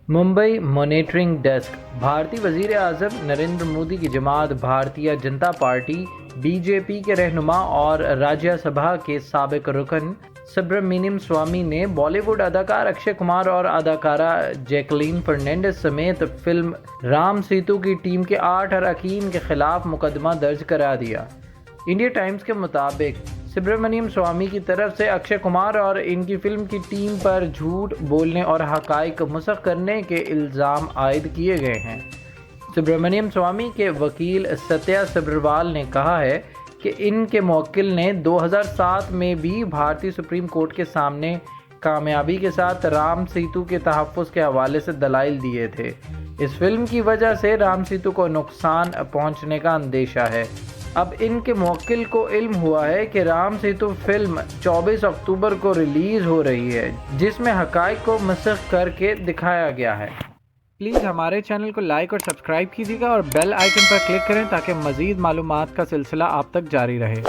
Mumbai monitoring desk. भारतीय वज़ीर आज़म नरेंद्र मोदी की जमात भारतीय जनता पार्टी बीजेपी के रहनुमा और राज्यसभा के साबिक रुकन सुब्रमण्यम स्वामी ने बॉलीवुड अदाकार अक्षय कुमार और अदाकारा जैकलीन फर्नांडिस समेत फिल्म राम सेतु की टीम के 8 अरकान के खिलाफ मुकदमा दर्ज करा दिया। इंडिया टाइम्स के मुताबिक सुब्रमण्यम स्वामी की तरफ से अक्षय कुमार और इनकी फिल्म की टीम पर झूठ बोलने और हक़ाइक़ मुसख़ करने के इल्ज़ाम आयद किए गए हैं। सुब्रमण्यम स्वामी के वकील सत्या सब्रवाल ने कहा है कि इनके मुवक्किल ने 2007 में भी भारतीय सुप्रीम कोर्ट के सामने कामयाबी के साथ राम सेतु के तहफ़्फ़ुज़ के हवाले से दलाइल दिए थे। इस फिल्म की वजह से राम सेतु को नुकसान पहुंचने का अंदेशा है। अब इनके मुवक्किल को इल्म हुआ है कि राम सेतु फिल्म 24 अक्टूबर को रिलीज़ हो रही है, जिसमें हक़ाइक़ को मुसख़ करके दिखाया गया है। प्लीज़ हमारे चैनल को लाइक और सब्सक्राइब कीजिएगा और बेल आइकन पर क्लिक करें ताकि मज़ीद मालूमात का सिलसिला आप तक जारी रहे।